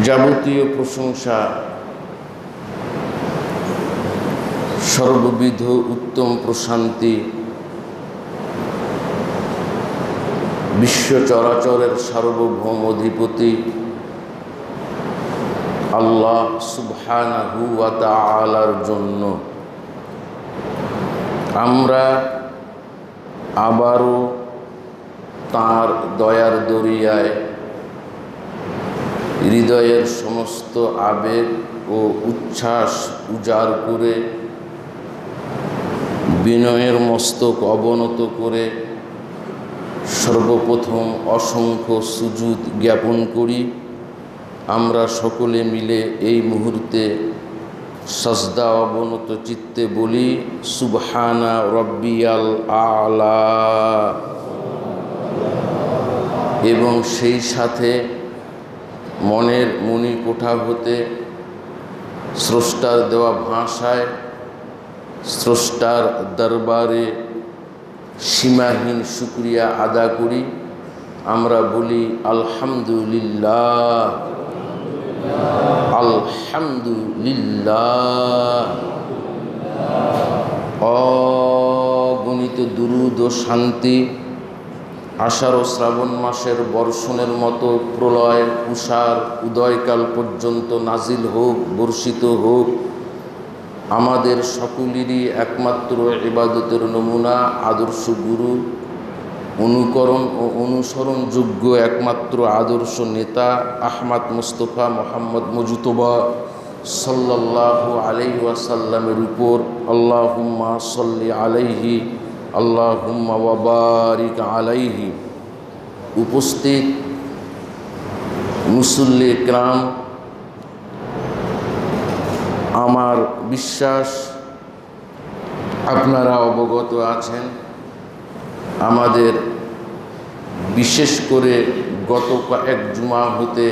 যাবতীয় প্রশংসা সর্ববিধ উত্তম প্রশান্তি বিশ্ব চরাচরের সার্বভৌম অধিপতি আল্লাহ সুবহানাহু ওয়া তাআলার জন্য। আমরা আবারও তাঁর দয়ার দরিয়ায় হৃদয়ের সমস্ত আবেগ ও উচ্ছ্বাস উজাড় করে বিনয়ের মস্তক অবনত করে সর্বপ্রথম অসংখ্য সুজুদ জ্ঞাপন করি। আমরা সকলে মিলে এই মুহূর্তে সাজদা অবনত চিত্তে বলি সুবহানা রব্বিয়াল আলা, এবং সেই সাথে মনের মণিকোঠা হতে স্রষ্টার দেওয়া ভাষায় স্রষ্টার দরবারে সীমাহীন শুকরিয়া আদা করি। আমরা বলি আলহামদুলিল্লাহ, আলহামদুলিল্লাহ। অগণিত দুরূদ ও শান্তি আষাঢ় ও শ্রাবণ মাসের বর্ষণের মতো প্রলয় উষার উদয়কাল পর্যন্ত নাজিল হোক, বর্ষিত হোক আমাদের সকলেরই একমাত্র ইবাদতের নমুনা, আদর্শ গুরু, অনুকরণ ও অনুসরণযোগ্য একমাত্র আদর্শ নেতা আহমদ মুস্তফা মোহাম্মদ মুজতবা সাল্লাল্লাহু আলাইহি ওয়াসাল্লামের উপর আল্লাহুম্মা সাল্লি আলাইহি আল্লাহুম্মা ওয়া বারিক আলাইহি। উপস্থিত মুসল্লি ইকরাম, আমার বিশ্বাস আপনারা অবগত আছেন আমাদের বিশেষ করে গত কয়েক জুমা হতে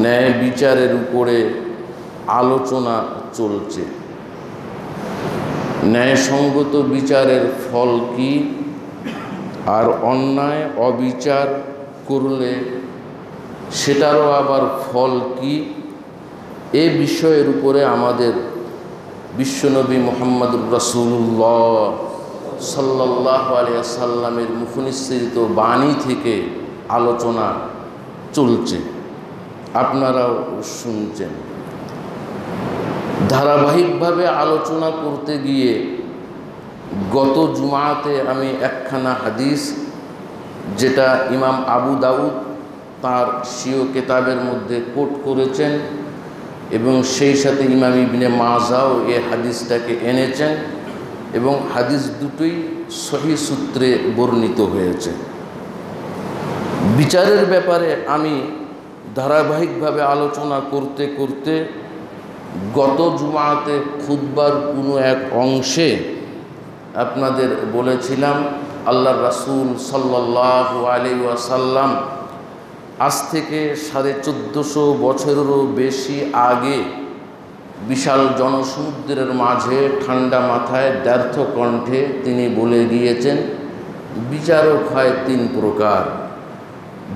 ন্যায় বিচারের উপরে আলোচনা চলছে। ন্যায়সঙ্গত বিচারের ফল কি, আর অন্যায় অবিচার করলে সেটারও আবার ফল কি, এ বিষয়ের উপরে আমাদের বিশ্বনবী মুহাম্মদুর রাসূলুল্লাহ সাল্লাল্লাহু আলাইহি ওয়াসাল্লামের মুখনিসৃত বাণী থেকে আলোচনা চলছে, আপনারাও শুনছেন। ধারাবাহিকভাবে আলোচনা করতে গিয়ে গত জুমাতে আমি একখানা হাদিস, যেটা ইমাম আবু দাউদ তার স্বীয় কিতাবের মধ্যে কোট করেছেন এবং সেই সাথে ইমাম ইবনে মাজাও এই হাদিসটাকে এনেছেন, এবং হাদিস দুটোই সহিহ সূত্রে বর্ণিত হয়েছে। বিচারের ব্যাপারে আমি ধারাবাহিকভাবে আলোচনা করতে করতে গত জুমাতে খুতবার কোনো এক অংশে আপনাদের বলেছিলাম আল্লাহর রাসূল সাল্লাল্লাহু আলাইহি ওয়াসাল্লাম আজ থেকে 1450 বছরেরও বেশি আগে বিশাল জনসমুদ্রের মাঝে ঠান্ডা মাথায় দ্ব্যর্থ কণ্ঠে তিনি বলে গিয়েছেন, বিচারক হয় 3 প্রকার,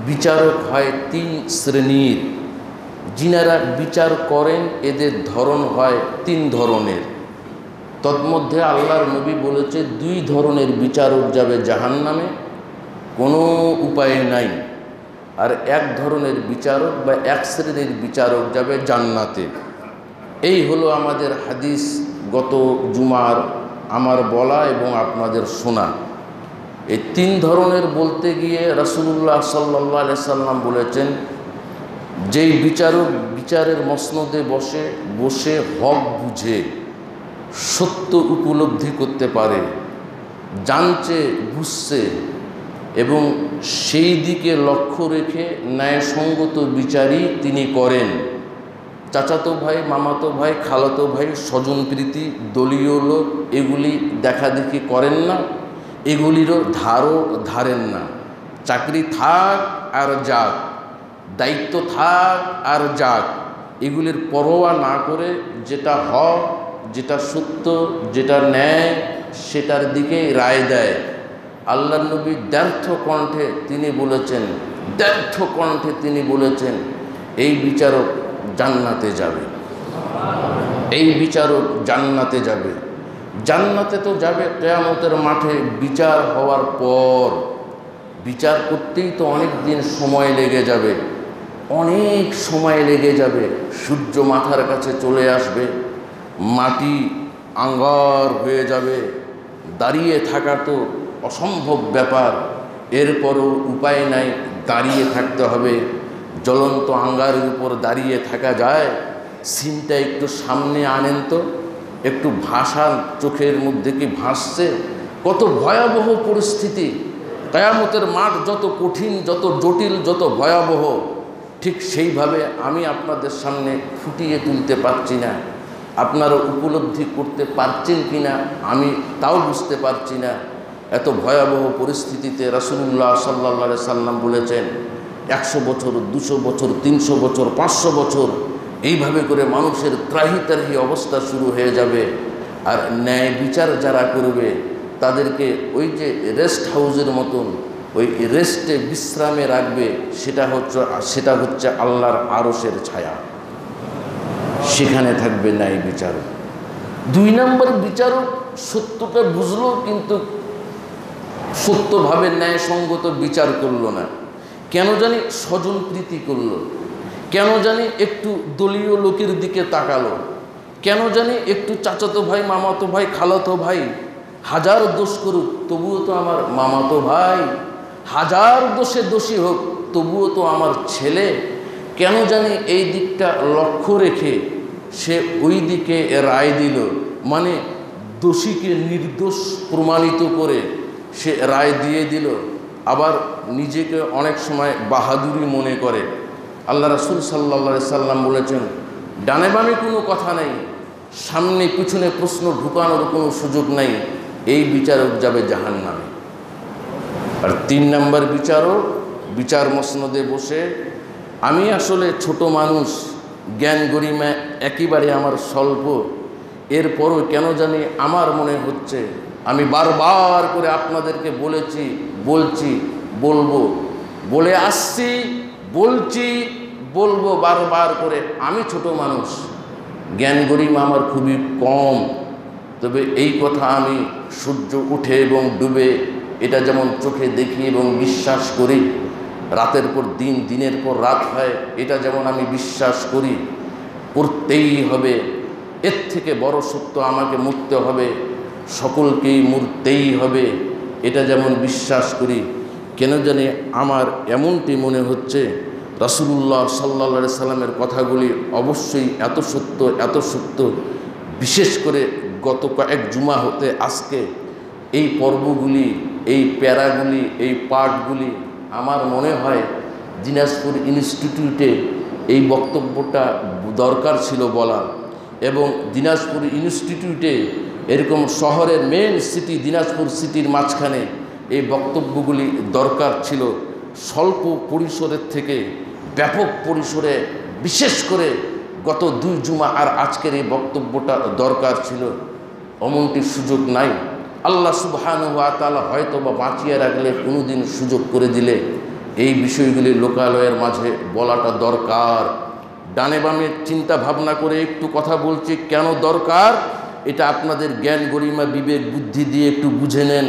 বিচারক হয় 3 শ্রেণীর, যিনারা বিচার করেন এদের ধরন হয় 3 ধরনের। তন্মধ্যে আল্লাহর নবী বলেছে 2 ধরনের বিচারক যাবে জাহান্নামে, কোনো উপায় নাই, আর 1 ধরনের বিচারক বা 1 শ্রেণীর বিচারক যাবে জান্নাতে। এই হলো আমাদের হাদিস, গত জুমার আমার বলা এবং আপনাদের শোনা। এই 3 ধরনের বলতে গিয়ে রাসূলুল্লাহ সাল্লাল্লাহু আলাইহি সাল্লাম বলেছেন, যেই বিচারক বিচারের মসনদে বসে বসে হক বুঝে সত্য উপলব্ধি করতে পারে, জানছে বুঝছে এবং সেই দিকে লক্ষ্য রেখে ন্যায়সঙ্গত বিচারই তিনি করেন। চাচাতো ভাই, মামাতো ভাই, খালাতো ভাই, স্বজনপ্রীতি, দলীয় লোক এগুলি দেখাদেখি করেন না, এগুলিরও ধারও ধারেন না। চাকরি থাক আর যাক, দায়িত্ব থাক আর যাক, এগুলির পরোয়া না করে যেটা হক, যেটা সত্য, যেটা ন্যায়, সেটার দিকে রায় দেয়। আল্লাহর নবী দ্ব্যর্থ কণ্ঠে তিনি বলেছেন এই বিচারক জান্নাতে যাবে, এই বিচারক জান্নাতে যাবে। জান্নাতে তো যাবে কিয়ামতের মাঠে বিচার হওয়ার পর। বিচার করতেই তো অনেক দিন সময় লেগে যাবে, অনেক সময় লেগে যাবে। সূর্য মাথার কাছে চলে আসবে, মাটি আঙ্গার হয়ে যাবে, দাঁড়িয়ে থাকা তো অসম্ভব ব্যাপার। এরপরও উপায় নাই, দাঁড়িয়ে থাকতে হবে। জ্বলন্ত আঙ্গারের উপর দাঁড়িয়ে থাকা যায়? সিনটা একটু সামনে আনেন তো, একটু ভাসান, চোখের মধ্যে কি ভাসছে? কত ভয়াবহ পরিস্থিতি। কিয়ামতের মাঠ যত কঠিন, যত জটিল, যত ভয়াবহ, ঠিক সেইভাবে আমি আপনাদের সামনে ফুটিয়ে তুলতে পারছি না। আপনারা উপলব্ধি করতে পারছেন কি না আমি তাও বুঝতে পারছি না। এত ভয়াবহ পরিস্থিতিতে রাসূলুল্লাহ সাল্লাল্লাহু আলাইহি সাল্লাম বলেছেন 100 বছর, 200 বছর, 300 বছর, 500 বছর এইভাবে করে মানুষের ত্রাহি ত্রাহি অবস্থা শুরু হয়ে যাবে। আর ন্যায় বিচার যারা করবে তাদেরকে ওই যে রেস্ট হাউসের মতন ওই রেস্টে বিশ্রামে রাখবে, সেটা হচ্ছে আল্লাহর আরশের ছায়া। সেখানে থাকবে ন্যায় বিচারক। 2 নম্বর বিচারক সত্যটা বুঝলো কিন্তু সত্যভাবে ন্যায়সঙ্গত বিচার করলো না। কেন জানি স্বজন প্রীতি করলো, কেন জানি একটু দলীয় লোকের দিকে তাকালো, কেন জানি একটু চাচাতো ভাই, মামাতো ভাই, খালাতো ভাই হাজার দোষ করুক তবুও তো আমার মামাতো ভাই, হাজার দোষে দোষী হোক তবুও তো আমার ছেলে, কেন জানি এই দিকটা লক্ষ্য রেখে সে ওই দিকে রায় দিল। মানে দোষীকে নির্দোষ প্রমাণিত করে সে রায় দিয়ে দিল। আবার নিজেকে অনেক সময় বাহাদুরি মনে করে। আল্লাহ রাসূল সাল্লাল্লাহু আলাইহি সাল্লাম বলেছেন, ডানে বামে কোনো কথা নেই, সামনে পিছনে প্রশ্ন ঢুকানোর কোনো সুযোগ নাই। এই বিচারক যাবে জাহান্নামে। আর 3 নম্বর বিচারক বিচার মসনদে বসে, আমি আসলে ছোট মানুষ, জ্ঞান গরিমা একেবারে আমার স্বল্প, এরপরও কেন জানি আমার মনে হচ্ছে, আমি বারবার করে আপনাদেরকে বলেছি, বলছি, বলবো, বলে আসছি, বলছি, বলবো বারবার করে, আমি ছোট মানুষ, জ্ঞান গরিমা আমার খুবই কম। তবে এই কথা আমি সূর্য উঠে এবং ডুবে এটা যেমন চোখে দেখি এবং বিশ্বাস করি, রাতের পর দিন, দিনের পর রাত হয়, এটা যেমন আমি বিশ্বাস করি, করতেই হবে। এর থেকে বড় সত্য আমাকে মরতে হবে, সকলকেই মরতেই হবে, এটা যেমন বিশ্বাস করি। কেন জানি আমার এমনটি মনে হচ্ছে রাসূলুল্লাহ সাল্লাল্লাহু আলাইহি সাল্লামের কথাগুলি অবশ্যই এত সত্য, এত সত্য। বিশেষ করে গত কয়েক জুমা হতে আজকে এই পর্বগুলি, এই প্যারাগুলি, এই পাঠগুলি আমার মনে হয় দিনাজপুর ইনস্টিটিউটে এই বক্তব্যটা দরকার ছিল বলা। এবং দিনাজপুর ইনস্টিটিউটে এরকম শহরের মেন সিটি দিনাজপুর সিটির মাঝখানে এই বক্তব্যগুলি দরকার ছিল। স্বল্প পরিসরের থেকে ব্যাপক পরিসরে, বিশেষ করে গত 2 জুমা আর আজকের এই বক্তব্যটা দরকার ছিল। অমনটির সুযোগ নাই। আল্লাহ সুবহানাহু ওয়া তাআলা হয়তো বা বাঁচিয়ে রাখলে কোনোদিন সুযোগ করে দিলে এই বিষয়গুলি লোকালয়ের মাঝে বলাটা দরকার। ডানে বামে চিন্তা ভাবনা করে একটু কথা বলছি, কেন দরকার এটা আপনাদের জ্ঞান গরিমা বিবেক বুদ্ধি দিয়ে একটু বুঝে নেন।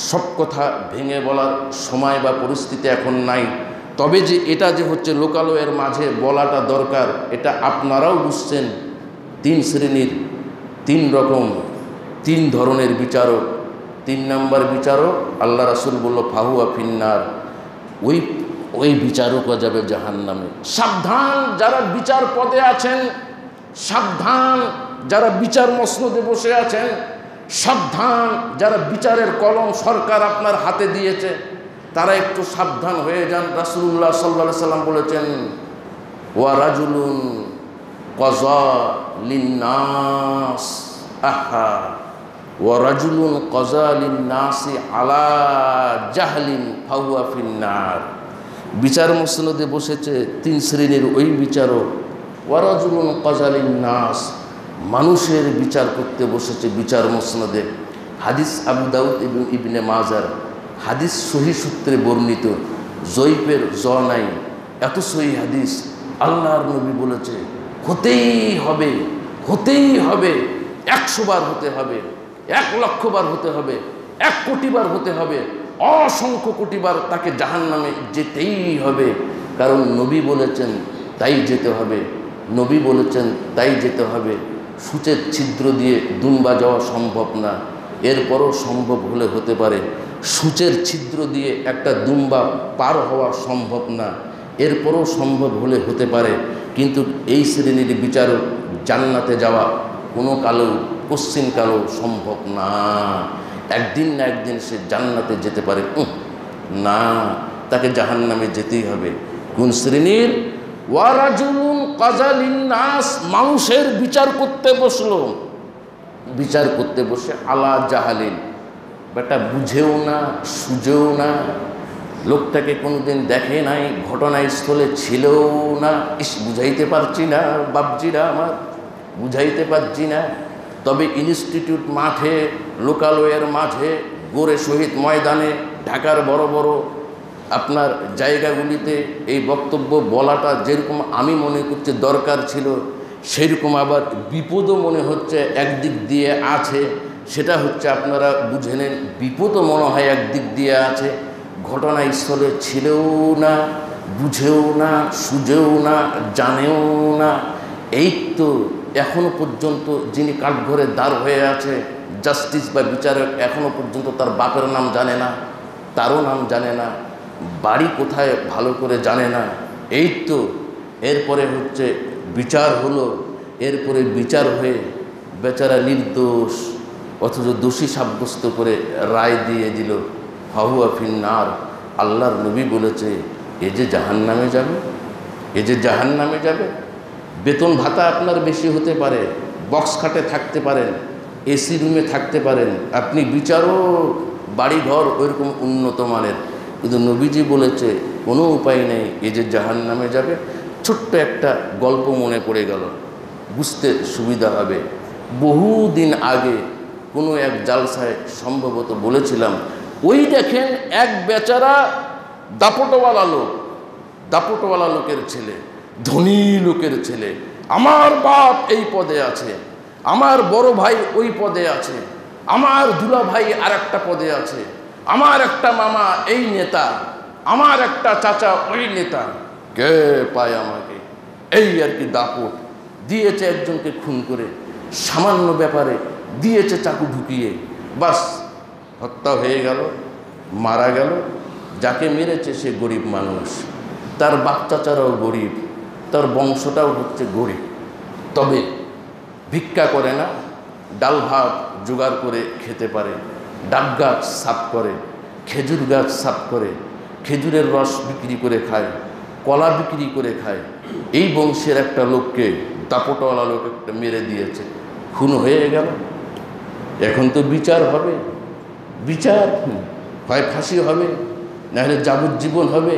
সব কথা ভেঙে বলার সময় বা পরিস্থিতি এখন নাই। তবে যে এটা যে হচ্ছে লোকালয়ের মাঝে বলাটা দরকার, এটা আপনারাও বুঝছেন। 3 শ্রেণীর, 3 রকম, 3 ধরনের বিচারক। 3 নম্বর বিচারক আল্লাহ রাসূল বলল ফাহুয়া ফিন্নার, ওই বিচারকও যাবে জাহান্নামে। সাবধান যারা বিচার পদে আছেন, সাবধান যারা বিচার মসনদে বসে আছেন, সাবধান যারা বিচারের কলম সরকার আপনার হাতে দিয়েছে, তারা একটু সাবধান হয়ে যান। রাসূলুল্লাহ সাল্লাল্লাহু আলাইহি সাল্লাম বলেছেন, ওয়া রাজুলুন কাযা লিন্নাস, আহা, ওয়া রাজুলুন কাযা লিন্নাসি আলা জাহলিন ফাহুয়া ফিন্নার। বিচার মসনদে বসেছে 3 শ্রেণীর ওই বিচারক। ওয়া রাজুলুন কাযা লিন্নাস, মানুষের বিচার করতে বসেছে বিচার মসনদে। হাদিস আবু দাউদ এবং ইবনে মাজার, হাদিস সহি সূত্রে বর্ণিত, জয়ীফের জ নাই, এত সহি হাদিস। আল্লাহর নবী বলেছে হতেই হবে, হতেই হবে, 100 বার হতে হবে, 1 লক্ষ বার হতে হবে, 1 কোটি বার হতে হবে, অসংখ্য কোটি বার তাকে জাহান্নামে যেতেই হবে। কারণ নবী বলেছেন তাই যেতে হবে, নবী বলেছেন তাই যেতে হবে। সূচের ছিদ্র দিয়ে দুম্বা যাওয়া সম্ভব না, এরপরও সম্ভব হলে হতে পারে। সূচের ছিদ্র দিয়ে একটা দুম্বা পার হওয়া সম্ভব না, এরপরও সম্ভব হলে হতে পারে। কিন্তু এই শ্রেণীর বিচারক জান্নাতে যাওয়া কোনো কালেও কোশ্চিনকালেও সম্ভব না। একদিন না একদিন সে জান্নাতে যেতে পারে না, তাকে জাহান্নামে যেতেই হবে। কোন শ্রেণীর? ওয়ারাজুলুন কাযালিন নাস, মানুষের বিচার করতে বসলো, বিচার করতে বসে আলা জাহালিন, বেটা বুঝেও না সুঝেও না, লোকটাকে কোনোদিন দেখে নাই, ঘটনাস্থলে ছিলও না, বুঝাইতে পারছি না বাপজিরা আমার, বুঝাইতে পারছি না। তবে ইনস্টিটিউট মাঠে, লোকালয়ের মাঝে, গোরে শহীদ ময়দানে, ঢাকার বড় বড় আপনার জায়গাগুলিতে এই বক্তব্য বলাটা যেরকম আমি মনে করছি দরকার ছিল, সেরকম আবার বিপদও মনে হচ্ছে একদিক দিয়ে আছে। সেটা হচ্ছে আপনারা বুঝে নেন, বিপদও মনে হয় একদিক দিয়ে আছে। ঘটনাস্থলে ছিলেও না, বুঝেও না, সুঝেও না, জানেও না। এই তো এখনো পর্যন্ত যিনি কাঠঘরে দাঁড় হয়ে আছে, জাস্টিস বা বিচারক, এখনো পর্যন্ত তার বাপের নাম জানে না, তারও নাম জানে না, বাড়ি কোথায় ভালো করে জানে না। এই তো এরপরে হচ্ছে বিচার হলো, এরপরে বিচার হয়ে বেচারা নির্দোষ অথচ দোষী সাব্যস্ত করে রায় দিয়ে দিল ফাহুয়া ফিন্নার। আল্লাহর নবী বলেছে এ যে জাহান্নামে যাবে, এ যে জাহান্নামে যাবে। বেতন ভাতা আপনার বেশি হতে পারে, বক্স খাটে থাকতে পারেন, এসি রুমে থাকতে পারেন, আপনি বিচারক, বাড়িঘর ওইরকম উন্নত মানের, কিন্তু নবীজি বলেছে কোনো উপায় নেই, এ যে জাহান্নামে যাবে। ছোট্ট একটা গল্প মনে পড়ে গেল, বুঝতে সুবিধা হবে। বহুদিন আগে কোনো এক জালসায় সম্ভবত বলেছিলাম, ওই দেখেন এক বেচারা দাপটওয়ালা লোক, দাপটওয়ালা লোকের ছেলে, ধনী লোকের ছেলে, আমার বাপ এই পদে আছে, আমার বড় ভাই ওই পদে আছে, আমার দুলা ভাই আর একটা পদে আছে, আমার একটা মামা এই নেতা, আমার একটা চাচা ওই নেতা, কে পায় আমাকে? এই আর কি দাপট। দিয়েছে একজনকে খুন করে, সামান্য ব্যাপারে দিয়েছে চাকু ঢুকিয়ে, বাস হত্যা হয়ে গেল, মারা গেল। যাকে মেরেছে সে গরিব মানুষ, তার বাপ চাচারাও গরিব, তার বংশটাও হচ্ছে গরিব। তবে ভিক্ষা করে না, ডাল ভাত জোগাড় করে খেতে পারে, ডাব গাছ সাফ করে, খেজুর গাছ সাফ করে, খেজুরের রস বিক্রি করে খায়, কলা বিক্রি করে খায়। এই বংশের একটা লোককে দাপটওয়ালা লোক একটা মেরে দিয়েছে, খুন হয়ে গেল। এখন তো বিচার হবে, বিচার হয় ফাঁসি হবে, নাহলে যাবজ্জীবন হবে,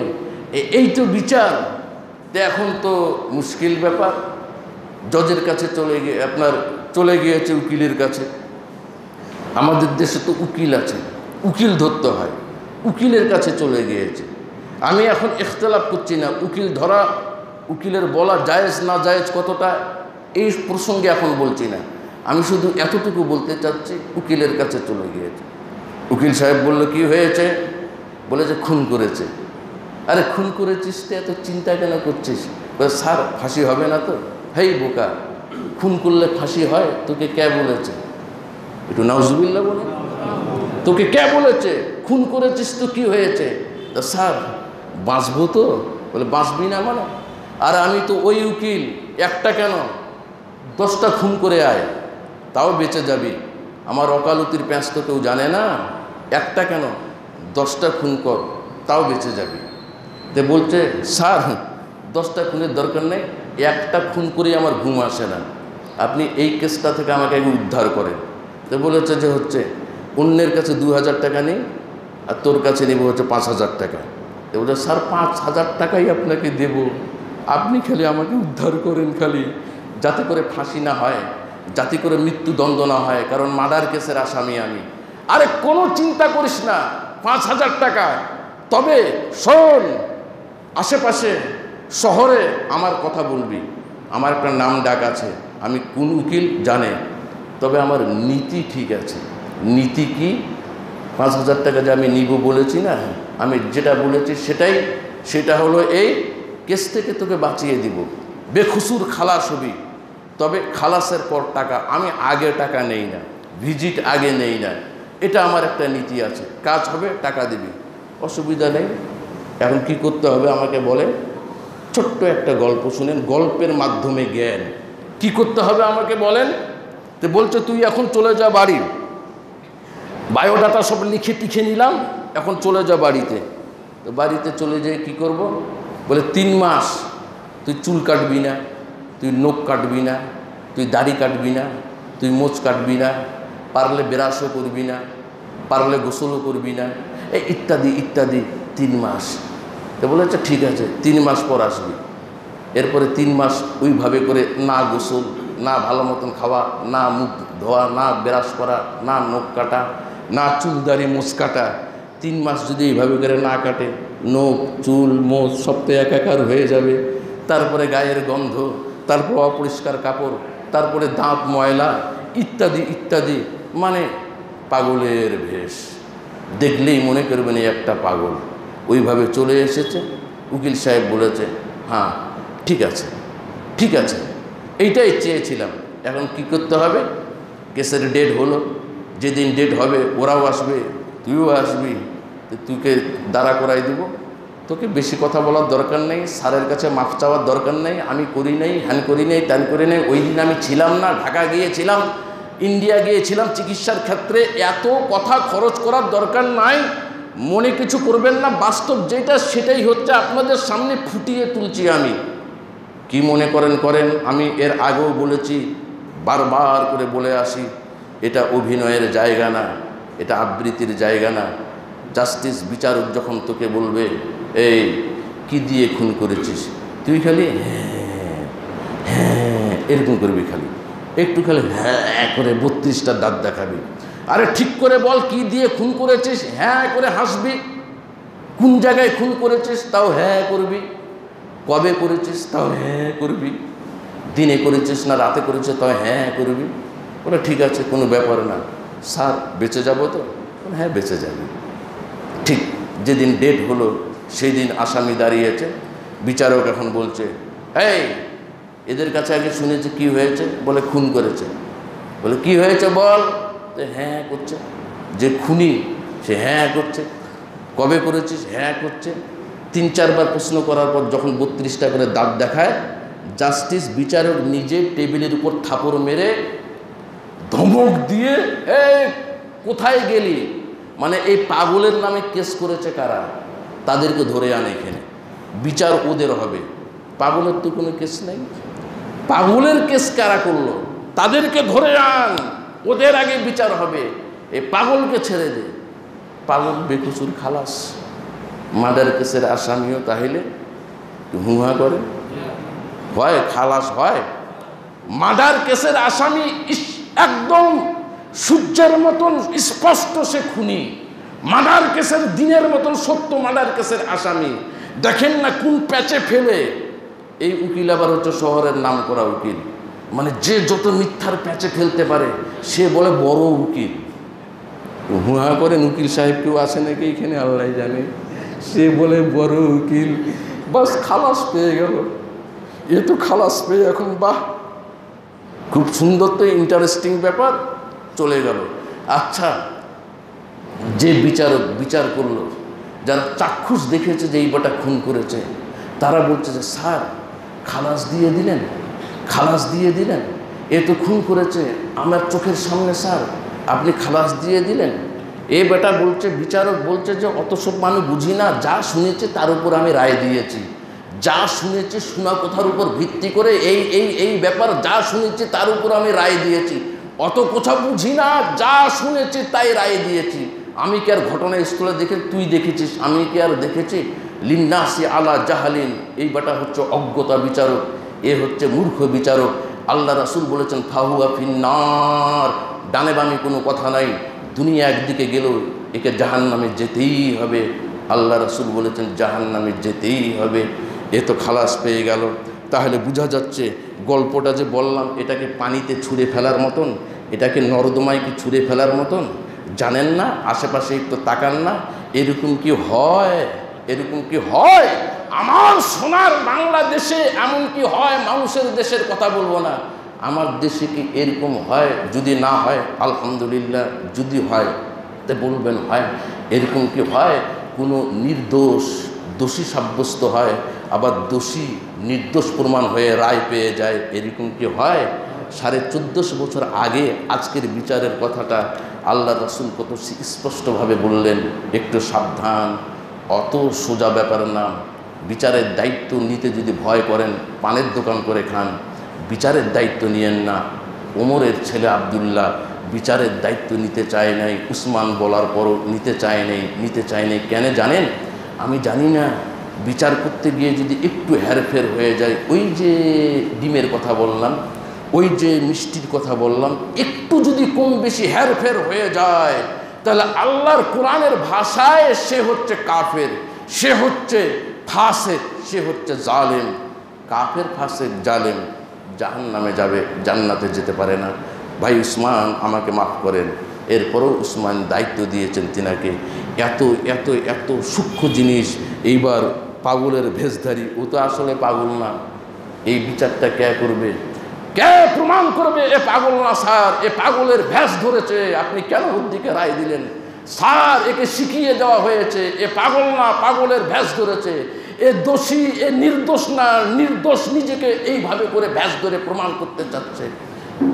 এই তো বিচার। এখন তো মুশকিল ব্যাপার, জজের কাছে চলে গিয়েছে উকিলের কাছে। আমাদের দেশে তো উকিল আছে, উকিল ধরতে হয়, উকিলের কাছে চলে গিয়েছে। আমি এখন ইখতিলাফ করছি না উকিল ধরা, উকিলের বলা জায়েজ না জায়েজ কতটা, এই প্রসঙ্গে এখন বলছি না। আমি শুধু এতটুকু বলতে চাচ্ছি, উকিলের কাছে চলে গিয়েছে। উকিল সাহেব বলল কি হয়েছে? বলেছে খুন করেছে। আরে খুন করেছিস তো এত চিন্তা কেন করছিস? স্যার ফাঁসি হবে না তো? হেই বোকা, খুন করলে ফাঁসি হয়? তোকে কে বলেছে? একটু নাউজুবিল্লাহ বলে, তোকে কে বলেছে? খুন করেছিস তো কি হয়েছে? স্যার বাঁচবো তো। বলে বাঁচবি না মানে? আর আমি তো ওই উকিল, একটা কেন 10টা খুন করে আয় তাও বেঁচে যাবি। আমার ওকালতির প্যাঁচ তো কেউ জানে না, একটা কেন 10টা খুন কর তাও বেঁচে যাবি। তো বলছে স্যার 10টা খুনের দরকার নেই, একটা খুন করেই আমার ঘুম আসে না, আপনি এই কেসটা থেকে আমাকে আগে উদ্ধার করেন। তো বলেছে যে হচ্ছে অন্যের কাছে 2000 টাকা নেই আর তোর কাছে নেব হচ্ছে 5000 টাকা। তো বলছে স্যার 5000 টাকাই আপনাকে দেব, আপনি খালি আমাকে উদ্ধার করেন, খালি যাতে করে ফাঁসি না হয়, যাতে করে মৃত্যুদণ্ড না হয়, কারণ মার্ডার কেসের আসামি আমি। আরে কোনো চিন্তা করিস না, 5000 টাকা। তবে শোন, আশেপাশে শহরে আমার কথা বলবি, আমার একটা নাম ডাক আছে, আমি কোন উকিল জানে, তবে আমার নীতি ঠিক আছে। নীতি কি? 5,000 টাকা যে আমি নিব বলেছি না, আমি যেটা বলেছি সেটা হলো এই কেস থেকে তোকে বাঁচিয়ে দিব, বেখুসুর খালাস হবি। তবে খালাসের পর টাকা আমি আগে টাকা নেই না, ভিজিট আগে নেই না, এটা আমার একটা নীতি আছে। কাজ হবে টাকা দিবি, অসুবিধা নেই। এখন কি করতে হবে আমাকে বলে, ছোট্ট একটা গল্প শুনেন, গল্পের মাধ্যমে জ্ঞান। কি করতে হবে আমাকে বলেন? তো বলছে তুই এখন চলে যা বাড়ি, বায়োডাটা সব লিখে টিখে নিলাম, এখন চলে যা বাড়িতে। তো বাড়িতে চলে যেয়ে কী করব? বলে 3 মাস তুই চুল কাটবি না, তুই নখ কাটবি না, তুই দাড়ি কাটবি না, তুই মোচ কাটবি না, পারলে ব্রাশও করবি না, পারলে গোসলও করবি না, এই ইত্যাদি ইত্যাদি 3 মাস। তো বলেছে ঠিক আছে 3 মাস পর আসবি। এরপরে 3 মাস ওইভাবে করে না গোসল, না ভালো মতন খাওয়া, না মুখ ধোয়া, না ব্রাশ করা, না নখ কাটা, না চুল দাড়ি মোচ কাটা। 3 মাস যদি এইভাবে করে না কাটে, নখ চুল মোচ সব তো একাকার হয়ে যাবে। তারপরে গায়ের গন্ধ, তারপর অপরিষ্কার কাপড়, তারপরে দাঁত ময়লা ইত্যাদি ইত্যাদি, মানে পাগলের ভেষ। দেখলেই মনে করবেন এই একটা পাগল। ওইভাবে চলে এসেছে। উকিল সাহেব বলেছে হ্যাঁ ঠিক আছে ঠিক আছে, এইটাই চেয়েছিলাম। এখন কি করতে হবে? কেসের ডেট হলো, যেদিন ডেট হবে ওরাও আসবে, তুইও আসবি, তুইকে দাঁড়া করাই দিব। তোকে বেশি কথা বলার দরকার নেই, স্যারের কাছে মাফ চাওয়ার দরকার নেই, আমি করি নাই, হ্যান করি নাই, ত্যান করি নাই। ওই দিন আমি ছিলাম না, ঢাকা গিয়েছিলাম, ইন্ডিয়া গিয়েছিলাম চিকিৎসার ক্ষেত্রে, এত কথা খরচ করার দরকার নাই। মনে কিছু করবেন না, বাস্তব যেটা সেটাই হচ্ছে, আপনাদের সামনে ফুটিয়ে তুলছি আমি। কি মনে করেন করেন, আমি এর আগেও বলেছি, বারবার করে বলে আসি, এটা অভিনয়ের জায়গা না, এটা আবৃত্তির জায়গা না। জাস্টিস বিচারক যখন তোকে বলবে এই কি দিয়ে খুন করেছিস, তুই খালি হ্যাঁ হ্যাঁ এরকম করবি, খালি একটু খালি হ্যাঁ করে 32টা দাঁত দেখাবি। আরে ঠিক করে বল কি দিয়ে খুন করেছিস, হ্যাঁ করে হাসবি। কোন জায়গায় খুন করেছিস তাও হ্যাঁ করবি, কবে করেছিস তাও হ্যাঁ করবি, দিনে করেছিস না রাতে করেছিস তাও হ্যাঁ করবি। বলে ঠিক আছে কোনো ব্যাপার না স্যার, বেঁচে যাবো তো? হ্যাঁ বেঁচে যাবি। ঠিক যেদিন ডেট হলো সেই দিন আসামি দাঁড়িয়েছে, বিচারক এখন বলছে এই এদের কাছে আগে শুনেছে কি হয়েছে? বলে খুন করেছে। বলে কি হয়েছে বল? হ্যাঁ করছে। যে খুনি সে হ্যাঁ করছে। কবে করেছিস? হ্যাঁ করছে। 3-4 বার প্রশ্ন করার পর যখন 32টা করে দাঁত দেখায়, জাস্টিস বিচারক নিজে টেবিলের উপর থাপড় মেরে ধমক দিয়ে এই কোথায় গেলি, মানে এই পাগলের নামে কেস করেছে কারা তাদেরকে ধরে আনে, এখানে বিচার ওদের হবে। পাগলের তো কোনো কেস নেই, পাগলের কেস কারা করলো তাদেরকে ধরে আন, ওদের আগে বিচার হবে। এই পাগলকে ছেড়ে দে, পাগল বেকসুর খালাস। মার্ডার কেসের আসামিও তাহলে হুহা করে হয় খালাস হয়। মার্ডার কেসের আসামি একদম সূর্যের মতন স্পষ্ট সে খুনি, মার্ডার কেসের দিনের মতন সত্য মার্ডার কেসের আসামি। দেখেন না কোন প্যাচে ফেলে। এই উকিল আবার হচ্ছে শহরের নাম করা উকিল, মানে যে যত মিথ্যার প্যাচে ফেলতে পারে সে বলে বড় উকিল। হুহা করেন উকিল সাহেব কেউ আসে নাকি এখানে আল্লাহ জানে, সে বলে বড় উকিল, বাস খালাস পেয়ে গেল। এ তো খালাস পেয়ে এখন বাহ খুব সুন্দর, তো ইন্টারেস্টিং ব্যাপার, চলে গেল। আচ্ছা যে বিচারক বিচার করলো, যারা চাক্ষুষ দেখেছে যে এই বেটা খুন করেছে, তারা বলছে যে স্যার খালাস দিয়ে দিলেন, খালাস দিয়ে দিলেন, এ তো খুন করেছে আমার চোখের সামনে, স্যার আপনি খালাস দিয়ে দিলেন। এ বেটা বলছে, বিচারক বলছে যে অত সব মানুষ বুঝি না, যা শুনেছে তার উপর আমি রায় দিয়েছি, যা শুনেছি শোনা কথার উপর ভিত্তি করে এই এই এই ব্যাপার যা শুনেছি তার উপর আমি রায় দিয়েছি, অত কথা বুঝি না, যা শুনেছি তাই রায় দিয়েছি। আমি কি আর ঘটনাস্থলে দেখে, তুই দেখেছিস, আমি কি আর দেখেছি? লিন্নাসি আলা জাহালিন, এই বেটা হচ্ছে অজ্ঞতা বিচারক, এ হচ্ছে মূর্খ বিচারক। আল্লাহ রাসূল বলেছেন ফাহুয়া ফিন্নার, ডানে বামে কোনো কথা নাই, দুনিয়া একদিকে গেল, একে জাহান্নামে যেতেই হবে। আল্লাহ রাসূল বলেছেন জাহান্নামে যেতেই হবে। এ তো খালাস পেয়ে গেল। তাহলে বোঝা যাচ্ছে গল্পটা যে বললাম এটাকে পানিতে ছুঁড়ে ফেলার মতন, এটাকে নর্দমায় কি ছুঁড়ে ফেলার মতন? জানেন না, আশেপাশে একটু তাকান না, এরকম কি হয়? এরকম কি হয়? আমার সোনার বাংলাদেশে এমন কি হয়? মানুষের দেশের কথা বলবো না, আমার দেশে কি এরকম হয়? যদি না হয় আলহামদুলিল্লাহ, যদি হয় তা বলবেন হয়। এরকম কি হয়? কোনো নির্দোষ দোষী সাব্যস্ত হয়, আবার দোষী নির্দোষ প্রমাণ হয়ে রায় পেয়ে যায়, এরকম কি হয়? 1450 বছর আগে আজকের বিচারের কথাটা আল্লাহ রাসূল কত স্পষ্টভাবে বললেন, একটু সাবধান, অত সোজা ব্যাপার না। বিচারের দায়িত্ব নিতে যদি ভয় করেন, পানের দোকান করে খান, বিচারের দায়িত্ব নিয়েন না। ওমরের ছেলে আব্দুল্লাহ বিচারের দায়িত্ব নিতে চায় নাই, উসমান বলার পরও নিতে চায় নেই। কেন জানেন? আমি জানি না। বিচার করতে গিয়ে যদি একটু হেরফের হয়ে যায়, ওই যে ডিমের কথা বললাম, ওই যে মিষ্টির কথা বললাম, একটু যদি কম বেশি হেরফের হয়ে যায়, তাহলে আল্লাহর কোরআনের ভাষায় সে হচ্ছে কাফের, সে হচ্ছে ফাসেক, সে হচ্ছে জালেম। কাফের, ফাসেক, জালেম জাহান্নামে যাবে, জান্নাতে যেতে পারে না। ভাই উসমান আমাকে মাফ করেন, এরপরও উসমান দায়িত্ব দিয়েছেন তিনাকে। এত এত এত সূক্ষ্ম জিনিস। এইবার পাগলের ভেষধারী, ও তো আসলে পাগল না। এই বিচারটা কে করবে? কে প্রমাণ করবে এ পাগল না স্যার, এ পাগলের ভেষ ধরেছে? আপনি কেন ওর দিকে রায় দিলেন? স্যার একে শিখিয়ে দেওয়া হয়েছে, এ পাগল না, পাগলের ভেষ ধরেছে, এ দোষী, এ নির্দোষ না, নির্দোষ নিজেকে এইভাবে করে ভেষ ধরে প্রমাণ করতে চাচ্ছে।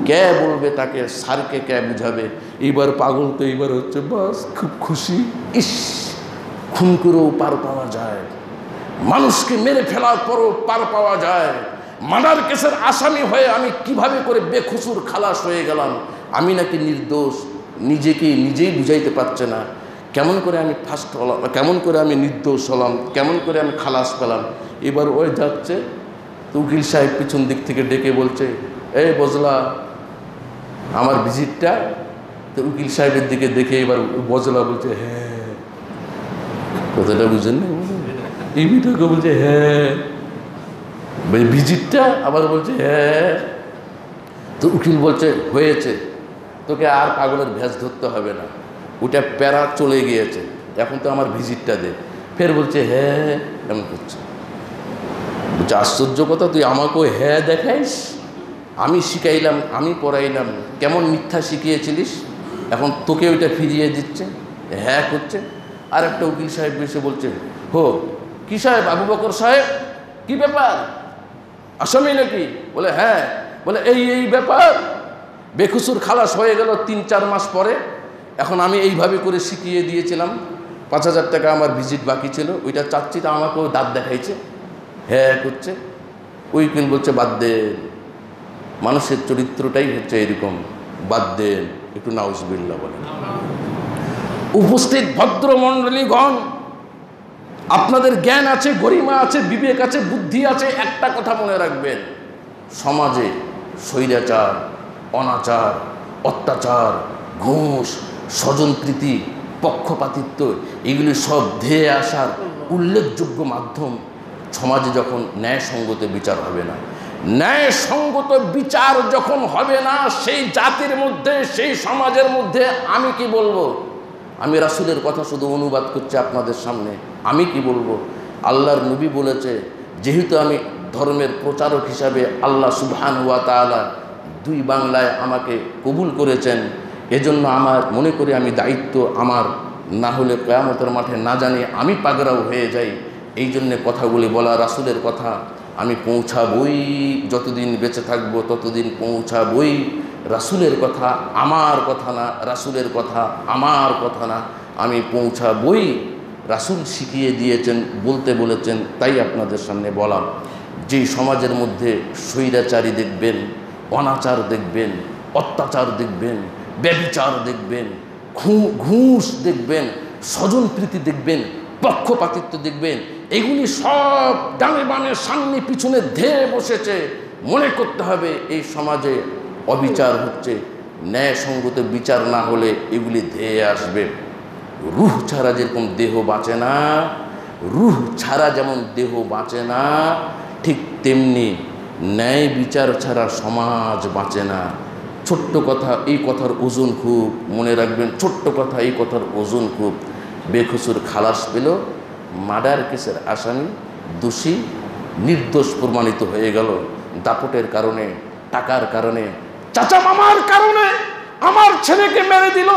কে বলবে তাকে? স্যারকে কে বুঝাবে? এইবার পাগল তো এইবার হচ্ছে বাস খুব খুশি, ইস খুন করেও পার পাওয়া যায়, মানুষকে মেরে ফেলার পরও পার পাওয়া যায়, মার্ডার কেসের আসামি হয়ে আমি কিভাবে করে বেকসুর খালাস হয়ে গেলাম, আমি নাকি নির্দোষ, নিজেই বুঝাইতে পারছে না। কেমন করে আমি ফার্স্ট হলাম, কেমন করে আমি নির্দোষ হলাম, কেমন করে আমি খালাস পেলাম? এবার ওই যাচ্ছে তো উকিল সাহেব পিছন দিক থেকে ডেকে বলছে, এই বজলা আমার ভিজিটটা। তো উকিল সাহেবের দিকে দেখে এবার বজলা বলছে, হ্যাঁ, কথাটা বুঝেন না? এই বিটাকে বলছে হ্যাঁ, ভিজিটটা আবার বলছে হ্যাঁ। তো উকিল বলছে হয়েছে, তোকে আর পাগলের ভেষ ধরতে হবে না, ওটা প্যারা চলে গিয়েছে, এখন তো আমার ভিজিটটা দে। ফের বলছে হ্যাঁ, এমন করছে। বলছে আশ্চর্য কথা, তুই আমাকেও হ্যাঁ দেখাইস, আমি শিখাইলাম, আমি পড়াইলাম, কেমন মিথ্যা শিখিয়েছিলিস, এখন তোকে ওইটা ফিরিয়ে দিচ্ছে, হ্যাঁ করছে। আর একটা উকিল সাহেব এসে বলছে, হো কি সাহেব, আবু বকর সাহেব, কি ব্যাপার, আসামি নাকি? বলে হ্যাঁ। বলে এই ব্যাপার, বেকসুর খালাস হয়ে গেল 3-4 মাস পরে, এখন আমি এইভাবে করে শিখিয়ে দিয়েছিলাম, 5000 টাকা আমার ভিজিট বাকি ছিল, ওইটা চাচ্ছি, তা আমাকেও দাঁত দেখাইছে, হ্যাঁ করছে। ওই উকিল বলছে বাদ দেন, মানুষের চরিত্রটাই হচ্ছে এরকম, বাদ দেন, একটু নাউজুবিল্লাহ বলেন। উপস্থিত ভদ্রমণ্ডলীগণ, আপনাদের জ্ঞান আছে, গরিমা আছে, বিবেক আছে, বুদ্ধি আছে, একটা কথা মনে রাখবেন, সমাজে স্বৈরাচার, অনাচার, অত্যাচার, ঘুষ, স্বজনপ্রীতি, পক্ষপাতিত্ব, এগুলি সব ধেয়ে আসার উল্লেখযোগ্য মাধ্যম। সমাজে যখন ন্যায়সঙ্গত বিচার হবে না, ন্যায়সঙ্গত বিচার যখন হবে না, সেই জাতির মধ্যে, সেই সমাজের মধ্যে আমি কি বলবো? আমি রাসূলের কথা শুধু অনুবাদ করছি আপনাদের সামনে, আমি কি বলবো? আল্লাহর নবী বলেছে, যেহেতু আমি ধর্মের প্রচারক হিসাবে আল্লাহ সুবহানাহু ওয়া তাআলা 2 বাংলায় আমাকে কবুল করেছেন, এজন্য আমার মনে করি আমি দায়িত্ব আমার, না হলে কিয়ামতের মাঠে না জানি আমি পাগড়াও হয়ে যাই। এই জন্যে কথাগুলি বলা, রাসূলের কথা আমি পৌঁছাবই, যতদিন বেঁচে থাকবো ততদিন পৌঁছাবই। রাসূলের কথা আমার কথা না, রাসূলের কথা আমার কথা না, আমি পৌঁছাবই। রাসূল শিখিয়ে দিয়েছেন, বলতে বলেছেন, তাই আপনাদের সামনে বলা। যেই সমাজের মধ্যে স্বৈরাচারী দেখবেন, অনাচার দেখবেন, অত্যাচার দেখবেন, ব্যভিচার দেখবেন, ঘুষ দেখবেন, স্বজনপ্রীতি দেখবেন, পক্ষপাতিত্ব দেখবেন, এগুলি সব ডানে বামে সামনে পিছনে ধেয়ে বসেছে, মনে করতে হবে এই সমাজে অবিচার হচ্ছে, ন্যায়সঙ্গত বিচার না হলে এগুলি ধেয়ে আসবে। রূহ ছাড়া যেরকম দেহ বাঁচে না, রূহ ছাড়া যেমন দেহ বাঁচে না, ঠিক তেমনি ন্যায় বিচার ছাড়া সমাজ বাঁচে না। ছোট্ট কথা, এই কথার ওজন খুব, মনে রাখবেন, ছোট্ট কথা, এই কথার ওজন খুব। বেকসুর খালাস পেল, মার্ডার কেসের আসামি দোষী নির্দোষ প্রমাণিত হয়ে গেল। দাপটের কারণে, টাকার কারণে, চাচা মামার কারণে আমার ছেলেকে মেরে দিল।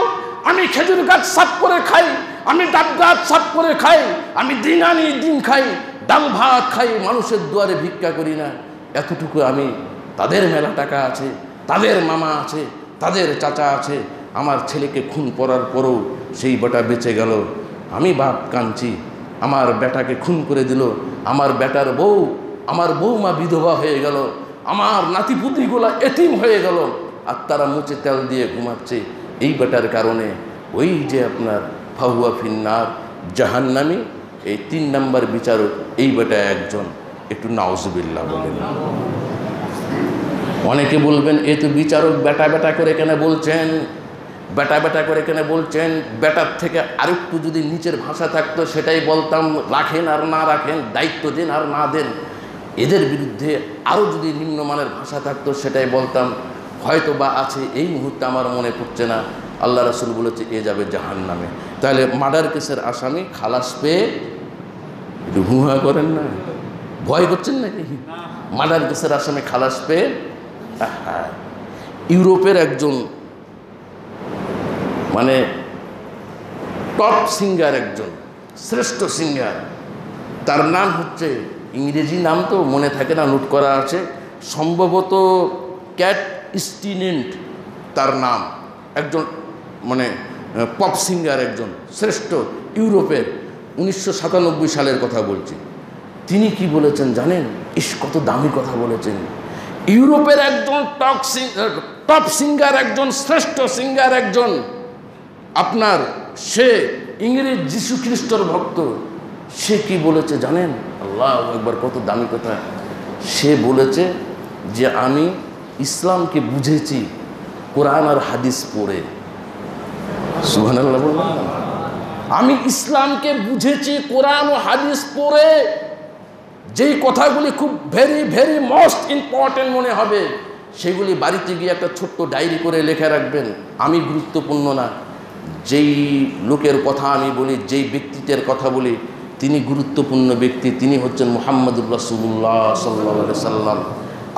আমি খেজুর গাছ সাফ করে খাই, আমি ডাব গাছ সাফ করে খাই, আমি দিন আনি দিন খাই, ডাল ভাত খাই, মানুষের দুয়ারে ভিক্ষা করি না। এতটুকু আমি, তাদের মেলা টাকা আছে, তাদের মামা আছে, তাদের চাচা আছে, আমার ছেলেকে খুন করার পরও সেই বেটা বেঁচে গেল। আমি বাপ কাঁদছি, আমার বেটাকে খুন করে দিল, আমার বেটার বউ, আমার বউমা বিধবা হয়ে গেল, আমার নাতিপুতিগুলা এতিম হয়ে গেল, আর তারা মুচে তেল দিয়ে ঘুমাচ্ছে এই বেটার কারণে। ওই যে আপনার ফাহুয়া ফিন্নার, জাহান্নামী, এই 3 নম্বর বিচারক এই বেটা একজন। একটু নাউজুবিল্লাহ বলেন। অনেকে বলবেন এ তো বিচারক বেটা বেটা করে কেন বলছেন, বেটা বেটা করে কেন বলছেন? বেটার থেকে আরেকটু যদি নিচের ভাষা থাকতো সেটাই বলতাম, রাখেন আর না রাখেন, দায়িত্ব দেন আর না দেন। এদের বিরুদ্ধে আরও যদি নিম্নমানের ভাষা থাকতো সেটাই বলতাম, হয়তো বা আছে, এই মুহূর্তে আমার মনে পড়ছে না। আল্লাহ রাসূল বলেছে এ যাবে জাহান্নামে। তাহলে মার্ডার কেসের আসামি খালাস পেয়ে, একটু হুহা করেন না, ভয় করছেন নাকি? মার্ডার কেসের আসামি খালাস পেয়ে, ইউরোপের একজন মানে টপ সিঙ্গার, একজন শ্রেষ্ঠ সিঙ্গার, তার নাম হচ্ছে, ইংরেজি নাম তো মনে থাকে না, নোট করা আছে, সম্ভবত ক্যাট স্টিনেন্ট তার নাম। একজন মানে পপ সিঙ্গার, একজন শ্রেষ্ঠ ইউরোপের, 1997 সালের কথা বলছি। তিনি কি বলেছেন জানেন? কত দামি কথা বলেছেন। ইউরোপের একজন টপ সিঙ্গার, একজন শ্রেষ্ঠ সিঙ্গার, একজন আপনার, সে ইংরেজ যিশু খ্রিস্টর ভক্ত। সে কি বলেছে জানেন? আল্লাহ একবার, কত দামি কথা। সে বলেছে যে আমি ইসলামকে বুঝেছি কোরআন আর হাদিস পড়ে। সুবহানাল্লাহ বললাম। আমি ইসলামকে বুঝেছি কোরআন ও হাদিস পড়ে। যেই কথাগুলি খুব ভেরি ভেরি মোস্ট ইম্পর্টেন্ট মনে হবে, সেগুলি বাড়িতে গিয়ে একটা ছোট্ট ডায়েরি করে লিখে রাখবেন। আমি গুরুত্বপূর্ণ না, যেই লোকের কথা আমি বলি, যেই ব্যক্তিত্বের কথা বলি, তিনি গুরুত্বপূর্ণ ব্যক্তি। তিনি হচ্ছেন মুহাম্মদুর রাসূলুল্লাহ সাল্লাল্লাহু আলাইহি সাল্লাম।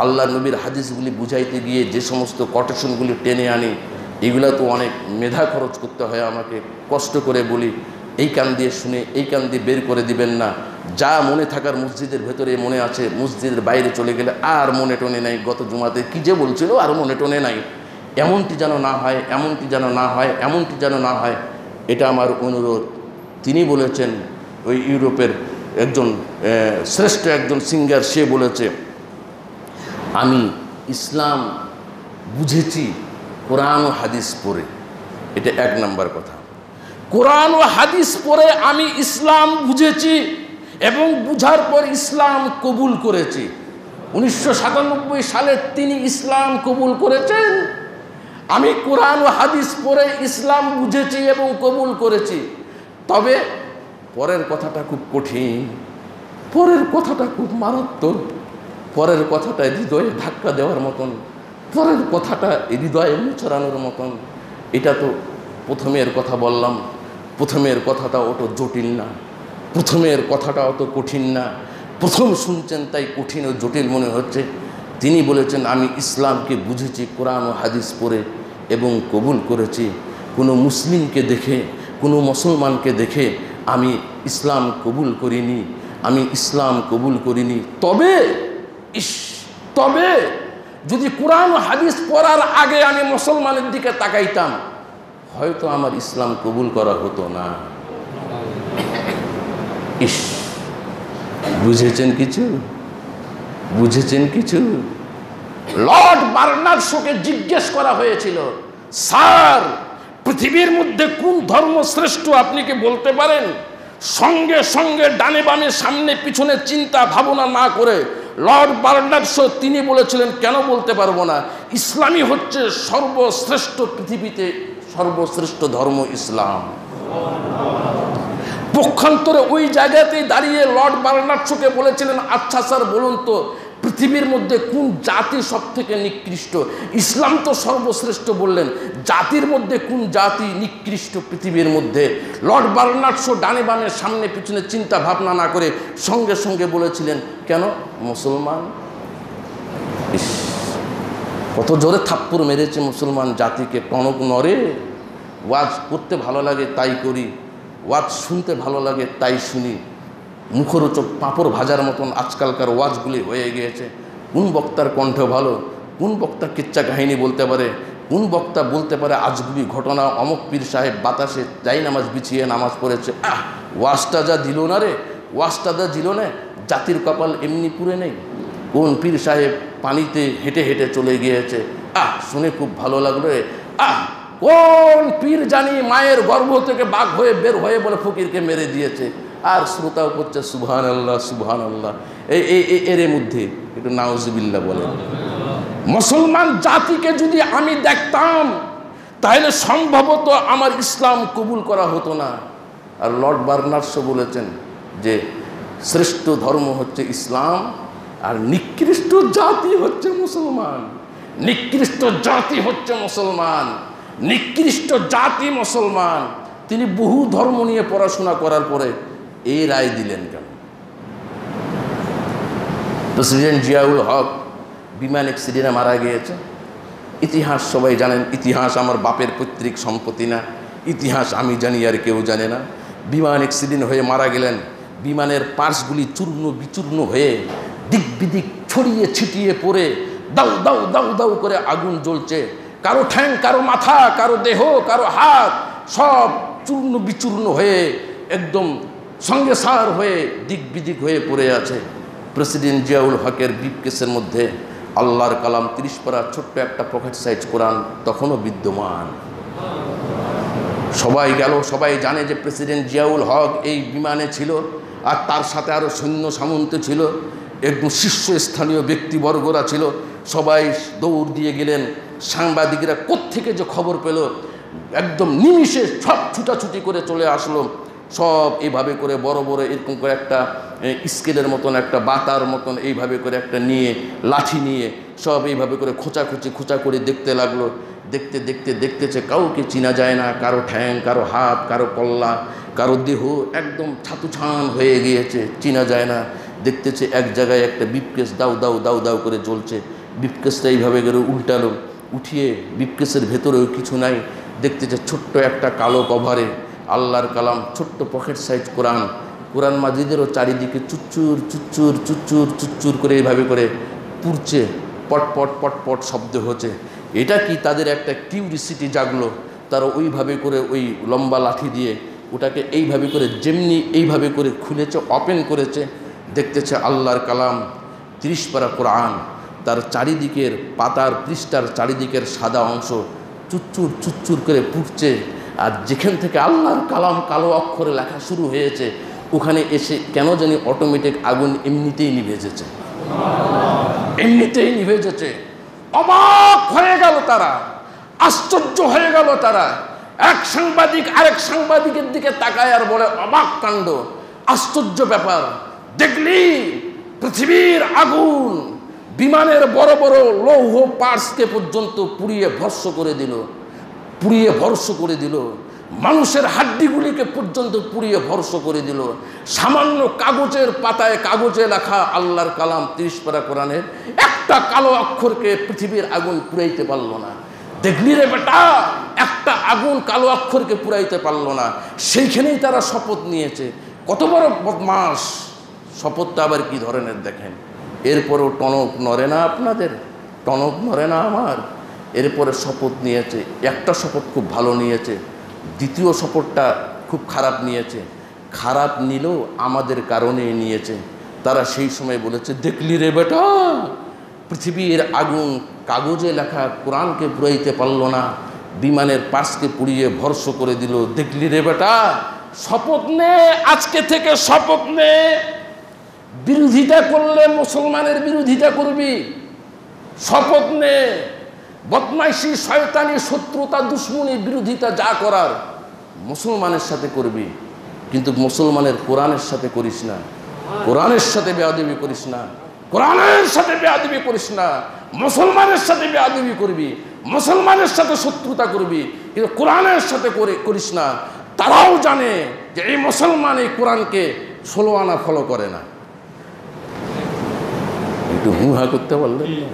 আল্লাহ নবীর হাদিসগুলি বুঝাইতে গিয়ে যে সমস্ত কোটেশনগুলি টেনে আনি, এগুলো তো অনেক মেধা খরচ করতে হয় আমাকে, কষ্ট করে বলি। এই কান দিয়ে শুনে এই কান দিয়ে বের করে দিবেন না। যা মনে থাকার মসজিদের ভেতরে মনে আছে, মসজিদের বাইরে চলে গেলে আর মনে টনে নাই, গত জুমাতে কী যে বলছিল আর মনে টনে নাই। এমনটি যেন না হয়, এমনটি যেন না হয়, এমনটি যেন না হয়, এটা আমার অনুরোধ। তিনি বলেছেন, ওই ইউরোপের একজন শ্রেষ্ঠ একজন সিঙ্গার, সে বলেছে আমি ইসলাম বুঝেছি কোরআন ও হাদিস পড়ে। এটা 1 নম্বর কথা। কোরআন ও হাদিস পড়ে আমি ইসলাম বুঝেছি এবং বুঝার পর ইসলাম কবুল করেছি। 1997 সালে তিনি ইসলাম কবুল করেছেন। আমি কোরআন ও হাদিস পড়ে ইসলাম বুঝেছি এবং কবুল করেছি। তবে পরের কথাটা খুব কঠিন, পরের কথাটা খুব মারাত্মক, পরের কথাটা হৃদয়ে ধাক্কা দেওয়ার মতন, পরের কথাটা হৃদয়ে মুচড়ানোর মতন। এটা তো প্রথমের কথা বললাম, প্রথমের কথাটা অত জটিল না, প্রথমের কথাটা অত কঠিন না। প্রথম শুনছেন তাই কঠিন ও জটিল মনে হচ্ছে। তিনি বলেছেন আমি ইসলামকে বুঝেছি কোরআন ও হাদিস পড়ে এবং কবুল করেছি। কোনো মুসলিমকে দেখে, কোনো মুসলমানকে দেখে আমি ইসলাম কবুল করিনি, আমি ইসলাম কবুল করিনি। তবে যদি কোরআন ও হাদিস পড়ার আগে আমি মুসলমানের দিকে তাকাইতাম, হয়তো আমার ইসলাম কবুল করা হতো না। বুঝেছেন কিছু? বুঝেছেন কিছু? লর্ড বার্নার্ড শোকে জিজ্ঞেস করা হয়েছিল, স্যার পৃথিবীর মধ্যে কোন ধর্ম শ্রেষ্ঠ আপনি কি বলতে পারেন? সঙ্গে সঙ্গে ডানে বামে সামনে পিছনে চিন্তা ভাবনা না করে লর্ড বার্নার্ড শো তিনি বলেছিলেন, কেন বলতে পারবো না, ইসলামই হচ্ছে সর্বশ্রেষ্ঠ, পৃথিবীতে সর্বশ্রেষ্ঠ ধর্ম ইসলাম। পক্ষান্তরে ওই জায়গাতেই দাঁড়িয়ে লর্ড বার্নার্ড শোকে বলেছিলেন, আচ্ছা স্যার বলুন তো পৃথিবীর মধ্যে কোন জাতি সব থেকে নিকৃষ্ট? ইসলাম তো সর্বশ্রেষ্ঠ বললেন, জাতির মধ্যে কোন জাতি নিকৃষ্ট পৃথিবীর মধ্যে? লর্ড বার্নার্ড শো ডানে বামে সামনে পিছনে চিন্তা ভাবনা না করে সঙ্গে সঙ্গে বলেছিলেন, কেন? মুসলমান। কত জোরে থাপ্পড় মেরেছে মুসলমান জাতিকে। টনক নড়ে। ওয়াজ করতে ভালো লাগে তাই করি, ওয়াজ শুনতে ভালো লাগে তাই শুনি। মুখরোচক পাঁপড় ভাজার মতন আজকালকার ওয়াজগুলি হয়ে গিয়েছে। কোন বক্তার কণ্ঠ ভালো, কোন বক্তা কিচ্ছা কাহিনী বলতে পারে, কোন বক্তা বলতে পারে আজগুবি ঘটনা, অমক পীর সাহেব বাতাসে যাই নামাজ বিছিয়ে নামাজ পড়েছে। ওয়াজটা যা দিল না রে, ওয়াজটা যা দিল না, জাতির কপাল এমনি পুরে নেই। কোন পীর সাহেব পানিতে হেঁটে হেঁটে চলে গিয়েছে, শুনে খুব ভালো লাগলো রে। কোন পীর জানি মায়ের গর্ভ থেকে বাঘ হয়ে বের হয়ে বলে ফকিরকে মেরে দিয়েছে, আর শ্রোতাও করছে সুবহানাল্লাহ সুবহানাল্লাহ। এর মধ্যে একটু নাউজুবিল্লাহ বলেন। মুসলমান জাতিকে যদি আমি দেখতাম তাহলে সম্ভবত আমার ইসলাম কবুল করা হতো না। আর লর্ড বার্নার্ড শো বলেছেন যে শ্রেষ্ঠ ধর্ম হচ্ছে ইসলাম আর নিকৃষ্ট জাতি হচ্ছে মুসলমান। নিকৃষ্ট জাতি হচ্ছে মুসলমান, নিকৃষ্ট জাতি মুসলমান। তিনি বহু ধর্ম নিয়ে পড়াশোনা করার পরে এই রায় দিলেন কেন? প্রেসিডেন্ট জিয়াউল হক বিমান অ্যাক্সিডেন্টে মারা গিয়েছে। ইতিহাস সবাই জানেন, ইতিহাস আমার বাপের পৈতৃক সম্পত্তি না, ইতিহাস আমি জানি আর কেউ জানে না। বিমান অ্যাক্সিডেন্ট হয়ে মারা গেলেন, বিমানের পার্টসগুলি চূর্ণ বিচূর্ণ হয়ে দিক বিদিক ছড়িয়ে ছিটিয়ে পড়ে দাউ দাউ দাউ দাউ করে আগুন জ্বলছে। কারো ঠ্যাং, কারো মাথা, কারো দেহ, কারো হাত সব চূর্ণ বিচূর্ণ হয়ে একদম সঙ্গে সার হয়ে দিক বিদিক হয়ে পড়ে আছে। প্রেসিডেন্ট জিয়াউল হকের ব্রিফকেসের মধ্যে আল্লাহর কালাম 30 পারা ছোট্ট একটা পকেট সাইজ কোরআন তখনও বিদ্যমান। সবাই গেল, সবাই জানে যে প্রেসিডেন্ট জিয়াউল হক এই বিমানে ছিল, আর তার সাথে আরও সৈন্য সামন্ত ছিল, একদম শীর্ষস্থানীয় ব্যক্তিবর্গরা ছিল। সবাই দৌড় দিয়ে গেলেন। সাংবাদিকরা কোত্থেকে যে খবর পেল, একদম নিমিষে সব ছুটাছুটি করে চলে আসলো। সব এইভাবে করে বড় বড় এরকম করে একটা স্কেলের মতন একটা বাতার মতন এইভাবে করে একটা নিয়ে লাঠি নিয়ে সব এইভাবে করে খোঁচাখুচি খোঁচা করে দেখতে লাগলো। দেখতে দেখতে দেখতেছে কাউকে চিনা যায় না, কারো ঠ্যাং, কারো হাত, কারো কল্লা, কারো দেহ একদম ছাতুছান হয়ে গিয়েছে, চিনা যায় না। দেখতেছে এক জায়গায় একটা ব্রিফকেস দাউ দাউ দাউ দাউ করে জ্বলছে। ব্রিফকেসটা এইভাবে করে উল্টালো, উঠিয়ে ব্রিফকেসের ভেতরেও কিছু নাই। দেখতেছে ছোট্ট একটা কালো কভারে আল্লাহর কালাম ছোট্ট পকেট সাইজ কোরআন। কোরআন মাজিদেরও চারিদিকে চুচ্চুর চুচ্চুর চুচ্চুর চুচ্চুর করে এইভাবে করে পুড়ছে, পটপট পটপট শব্দ হচ্ছে। এটা কি তাদের একটা কিউরিসিটি জাগলো। তারা ওইভাবে করে ওই লম্বা লাঠি দিয়ে ওটাকে এইভাবে করে যেমনি এইভাবে করে খুলেছে, ওপেন করেছে। দেখতেছে আল্লাহর কালাম 30 পারা কোরআন, তার চারিদিকের পাতার পৃষ্ঠার চারিদিকের সাদা অংশ চুচ্চুর চুচ্চুর করে পুড়ছে। আর যেখান থেকে আল্লাহর কালাম কালো অক্ষরে লেখা শুরু হয়েছে ওখানে এসে কেন জানি অটোমেটিক আগুন এমনিতেই নিভে যেছে, এমনিতেই নিভে যেছে। অবাক হয়ে গেল তারা, আশ্চর্য হয়ে গেল তারা। এক সাংবাদিক আরেক সাংবাদিকের দিকে তাকায় আর বলে, অবাক কাণ্ড, আশ্চর্য ব্যাপার, দেখলি পৃথিবীর আগুন বিমানের বড় বড় লৌহ পার্টসকে পর্যন্ত পুড়িয়ে ভস্ম করে দিল, পুড়িয়ে ভস্ম করে দিল। মানুষের হাড্ডিগুলিকে পর্যন্ত পুড়িয়ে ভস্ম করে দিল। সামান্য কাগজের পাতায় কাগজে লেখা আল্লাহর কালাম 30 পারা কোরআনের একটা কালো অক্ষরকে পৃথিবীর আগুন পুড়াইতে পারল না। দেখলি রে বেটা, একটা আগুন কালো অক্ষরকে পুড়াইতে পারল না। সেইখানেই তারা শপথ নিয়েছে। কত বড় বদমাস! শপথটা আবার কি ধরনের দেখেন। এরপরেও টনক নড়ে না আপনাদের, টনক নড়ে না আমার। এরপরে শপথ নিয়েছে, একটা শপথ খুব ভালো নিয়েছে, দ্বিতীয় শপথটা খুব খারাপ নিয়েছে। খারাপ নিলেও আমাদের কারণে নিয়েছে। তারা সেই সময় বলেছে, দেখলি রে বেটা, পৃথিবীর আগুন কাগজে লেখা কোরআনকে পুড়াইতে পারল না, বিমানের পার্টসকে পুড়িয়ে ভস্ম করে দিল। দেখলি রে বেটা, শপথ নে, আজকে থেকে শপথ নে। বিরোধিতা করলে মুসলমানের বিরোধিতা করবি, শপথ নে। বদমাইশি, শয়তানি, শত্রুতা, দুশ্মনী, বিরোধিতা যা করার মুসলমানের সাথে করবি। কিন্তু মুসলমানের কোরআনের সাথে করিস না, কোরআনের সাথে বেয়াদবি করিস না, কোরআনের সাথে বেয়াদবি করিস না। মুসলমানের সাথে বেয়াদবি করবি, মুসলমানের সাথে শত্রুতা করবি, কিন্তু কোরআনের সাথে করিস না। তারাও জানে যে এই মুসলমান এই কোরআনকে 16 আনা ফলো করে না। একটু হুহা করতে পারলেন না?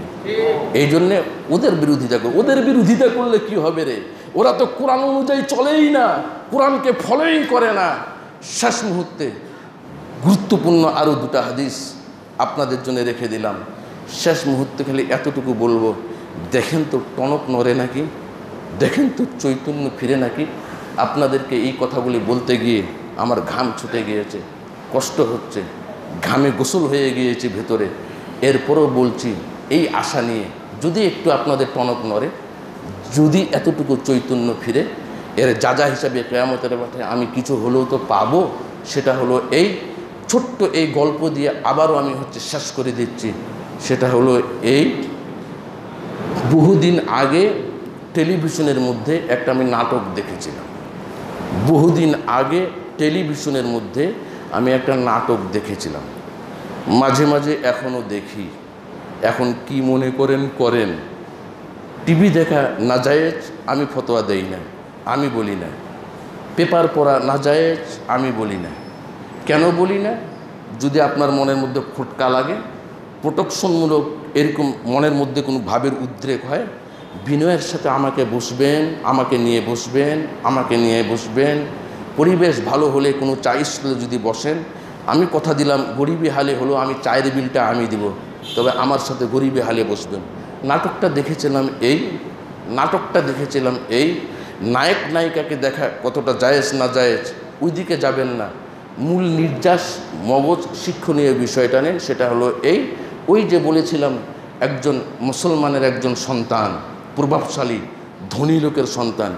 এই জন্যে ওদের বিরোধিতা করে। ওদের বিরোধিতা করলে কি হবে রে? ওরা তো কোরআন অনুযায়ী চলেই না, কোরআনকে ফলোই করে না। শেষ মুহূর্তে গুরুত্বপূর্ণ আরও 2টা হাদিস আপনাদের জন্য রেখে দিলাম। শেষ মুহূর্তে খালি এতটুকু বলবো, দেখেন তো টনক নড়ে নাকি, দেখেন তো চৈতন্য ফিরে নাকি। আপনাদেরকে এই কথাগুলি বলতে গিয়ে আমার ঘাম ছুটে গিয়েছে, কষ্ট হচ্ছে, ঘামে গোসল হয়ে গিয়েছে ভেতরে। এরপরও বলছি এই আশা নিয়ে, যদি একটু আপনাদের টনক নড়ে, যদি এতটুকু চৈতন্য ফিরে, এর যা হিসাবে কিয়ামতের মাঠে আমি কিছু হলেও তো পাবো। সেটা হলো এই ছোট্ট এই গল্প দিয়ে আবারও আমি শেষ করে দিচ্ছি। সেটা হলো এই, বহুদিন আগে টেলিভিশনের মধ্যে একটা আমি নাটক দেখেছিলাম। বহুদিন আগে টেলিভিশনের মধ্যে আমি একটা নাটক দেখেছিলাম, মাঝে মাঝে এখনও দেখি। এখন কি মনে করেন। টিভি দেখা নাজায়েজ, আমি ফতোয়া দেই না, আমি বলি না। পেপার পড়া নাজায়েজ, আমি বলি না। কেন বলি না? যদি আপনার মনের মধ্যে খটকা লাগে, প্রোটেকশনমূলক এরকম মনের মধ্যে কোনো ভাবের উদ্রেক হয়, বিনয়ের সাথে আমাকে বসবেন, আমাকে নিয়ে বসবেন। পরিবেশ ভালো হলে কোনো চা স্টলে যদি বসেন, আমি কথা দিলাম গরিবী হালে হলো আমি চায়ের বিলটা আমি দিব, তবে আমার সাথে গরিবী হালে বসবেন। নাটকটা দেখেছিলাম এই নায়ক নায়িকাকে দেখা কতটা জায়েজ না জায়েজ ওই দিকে যাবেন না। মূল নির্যাস মগজ শিক্ষণীয় বিষয়টা নেন। সেটা হলো এই, ওই যে বলেছিলাম একজন মুসলমানের একজন সন্তান, প্রভাবশালী ধনী লোকের সন্তান,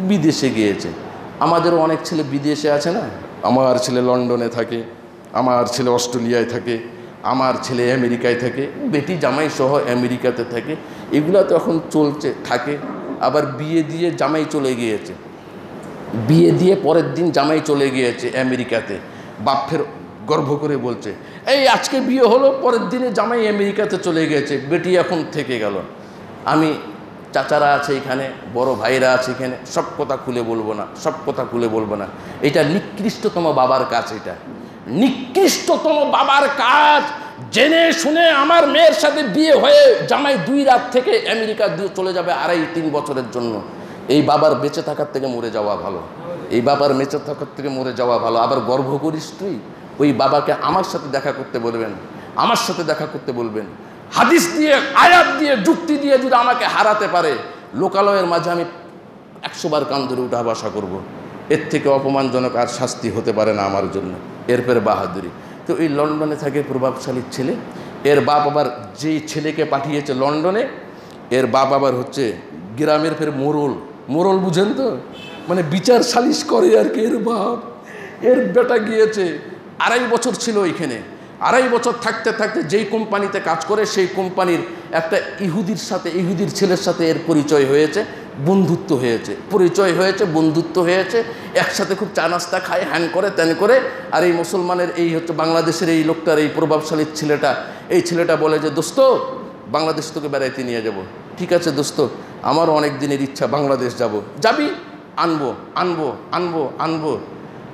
বিদেশে গিয়েছে। আমাদেরও অনেক ছেলে বিদেশে আছে না? আমার ছেলে লন্ডনে থাকে, আমার ছেলে অস্ট্রেলিয়ায় থাকে, আমার ছেলে আমেরিকায় থাকে, বেটি জামাই সহ আমেরিকাতে থাকে। এগুলা তো এখন চলছে থাকে। আবার বিয়ে দিয়ে জামাই চলে গিয়েছে, বিয়ে দিয়ে পরের দিন জামাই চলে গিয়েছে আমেরিকাতে। বাপ ফের গর্ব করে বলছে, এই আজকে বিয়ে হলো, পরের দিনে জামাই আমেরিকাতে চলে গিয়েছে, বেটি এখন থেকে গেল। আমি চাচারা আছে এখানে, বড় ভাইরা আছে এখানে, সব কথা খুলে বলবো না। এটা নিকৃষ্টতম বাবার কাজ, এটা নিকৃষ্টতম বাবার কাজ। জেনে শুনে আমার মেয়ের সাথে বিয়ে হয়ে জামাই 2 রাত থেকে আমেরিকা দিয়ে চলে যাবে 2.5-3 বছরের জন্য। এই বাবার বেঁচে থাকার থেকে মরে যাওয়া ভালো। আবার গর্ব করিস তুই? ওই বাবাকে আমার সাথে দেখা করতে বলবেন, হাদিস দিয়ে, আয়াত দিয়ে, যুক্তি দিয়ে যদি আমাকে হারাতে পারে, লোকালয়ের মাঝে আমি 100 বার কান ধরে উঠা বসা করব। এর থেকে অপমানজনক আর শাস্তি হতে পারে না আমার জন্য। এরপরে বাহাদুরি। তো এই লন্ডনে থাকে প্রভাবশালী ছেলে, এর বাপ আবার যেই ছেলেকে পাঠিয়েছে লন্ডনে, এর বাপ আবার গ্রামের ফের মোরল বুঝেন তো, মানে বিচার সালিশ করে আর কি। এর বাপ, এর বেটা গিয়েছে 2.5 বছর ছিল ওইখানে। 2.5 বছর থাকতে থাকতে যেই কোম্পানিতে কাজ করে, সেই কোম্পানির একটা ইহুদির ছেলের সাথে এর পরিচয় হয়েছে, বন্ধুত্ব হয়েছে। একসাথে খুব চা নাস্তা খায়, হ্যান করে ত্যান করে। আর এই মুসলমানের এই বাংলাদেশের এই লোকটার, এই প্রভাবশালী ছেলেটা বলে যে, দোস্ত বাংলাদেশ তোকে বেড়াইতে নিয়ে যাব। ঠিক আছে দোস্ত, আমারও অনেক দিনের ইচ্ছা বাংলাদেশ যাব। যাবি? আনবো।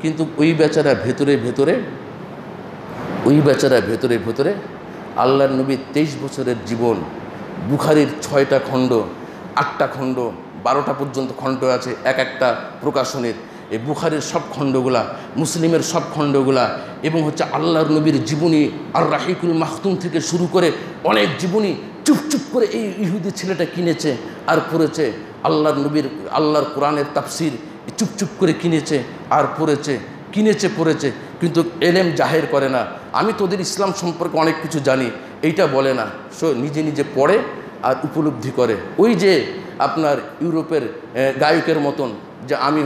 কিন্তু ওই বেচারা ভেতরে ভেতরে আল্লাহর নবীর 23 বছরের জীবন, বুখারীর 6টা খণ্ড, 8টা খণ্ড, 12টা পর্যন্ত খণ্ড আছে এক একটা প্রকাশনের। এই বুখারীর সব খণ্ডগুলা, মুসলিমের সব খণ্ডগুলা, এবং আল্লাহর নবীর জীবনী আর রাহিকুল মাখতুম থেকে শুরু করে অনেক জীবনী চুপ করে এই ইহুদি ছেলেটা কিনেছে আর পড়েছে। আল্লাহর কোরআনের তাফসির চুপ করে কিনেছে আর পড়েছে, কিন্তু এলেম জাহের করে না। আমি তোদের ইসলাম সম্পর্কে অনেক কিছু জানি, এইটা বলে না। সো নিজে পড়ে আর উপলব্ধি করে। ওই যে আপনার ইউরোপের গায়কের মতন, যে আমি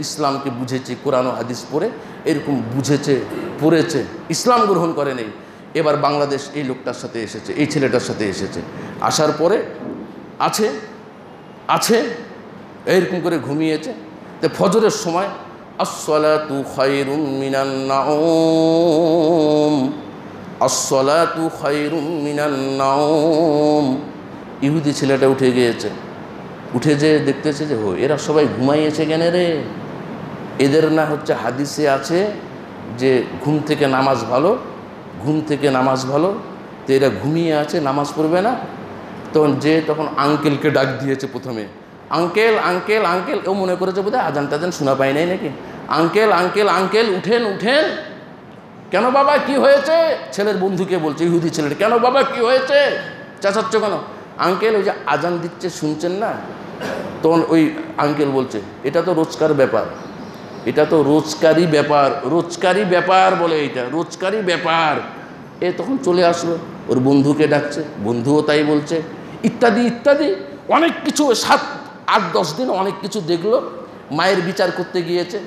ইসলামকে বুঝেছি কোরআন ও হাদিস পড়ে, এরকম বুঝেছে, পড়েছে, ইসলাম গ্রহণ করে নেই। এবার বাংলাদেশ এই লোকটার সাথে এসেছে, এই ছেলেটার সাথে এসেছে। আসার পরে আছে এরকম করে ঘুমিয়েছে। তো ফজরের সময় আসসালাতু খায়রুম মিনান নাওম, আসসালাতু খায়রুম মিনান নাওম। ইহুদি ছেলেটা উঠে গিয়েছে, উঠে যে দেখতেছে যে এরা সবাই ঘুমাইয়েছে কেন রে? এদের না হচ্ছে হাদিসে আছে যে ঘুম থেকে নামাজ ভালো, ঘুম থেকে নামাজ ভালো, তো এরা ঘুমিয়ে আছে, নামাজ পড়বে না। তখন আঙ্কেলকে ডাক দিয়েছে প্রথমে, আঙ্কেল আঙ্কেল আঙ্কেল। ও মনে করেছে বোধহয় আজান টাজান শোনা পাই নাই নাকি, আঙ্কেল আঙ্কেল আঙ্কেল উঠেন উঠেন। কেন বাবা কি হয়েছে? ছেলের বন্ধুকে বলছে, ইহুদি ছেলেটা, কেন বাবা কি হয়েছে, চেঁচাচ্ছ কেন? আঙ্কেল ওই যে আজান দিচ্ছে শুনছেন না? তখন ওই আঙ্কেল বলছে, এটা তো রোজকার ব্যাপার, এটা তো রোজকারই ব্যাপার, রোজকারই ব্যাপার বলে, এইটা রোজকারই ব্যাপার। তখন চলে আসলো, ওর বন্ধুকে ডাকছে, বন্ধুও তাই বলছে, ইত্যাদি ইত্যাদি অনেক কিছু। 7-8-10 দিন অনেক কিছু দেখলো, মায়ের বিচার করতে গিয়েছে।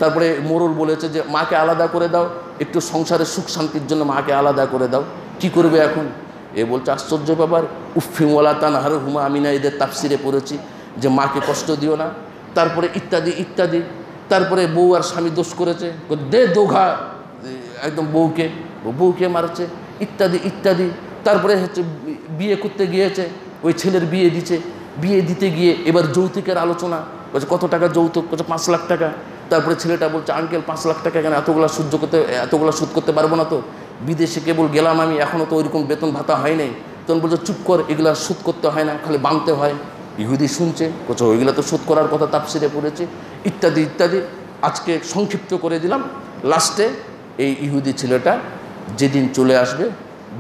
তারপরে মোড়ল বলেছে যে মাকে আলাদা করে দাও, একটু সংসারের সুখ শান্তির জন্য মাকে আলাদা করে দাও। কি করবে এখন? বলছে আশ্চর্য ব্যাপার, উফিমওয়ালা তানহার হুমা, আমি না এদের তাফসিরে পড়েছি যে মাকে কষ্ট দিও না। তারপরে ইত্যাদি ইত্যাদি। তারপরে বউ আর স্বামী দোষ করেছে, দে দোঘা একদম বউকে মারছে, ইত্যাদি ইত্যাদি। তারপরে হচ্ছে বিয়ে করতে গিয়েছে, ওই ছেলের বিয়ে দিচ্ছে, বিয়ে দিতে গিয়ে এবার যৌতুকের আলোচনা, বলছে কত টাকা যৌতুক, বলছে 5 লাখ টাকা। তারপরে ছেলেটা বলছে আঙ্কেল 5 লাখ টাকা কেন, এতগুলো শোধ করতে পারবো না তো, বিদেশে কেবল গেলাম আমি, এখনও তো ওইরকম বেতন ভাতা হয় নাই। তখন বলছে চুপ কর, এগুলা শোধ করতে হয় না, খালি বাঁধতে হয়। ইহুদি শুনছে, বলছে ওইগুলো তো শোধ করার কথা তাফসিরে পড়েছে, ইত্যাদি ইত্যাদি। আজকে সংক্ষিপ্ত করে দিলাম। লাস্টে এই ইহুদি ছেলেটা যেদিন চলে আসবে,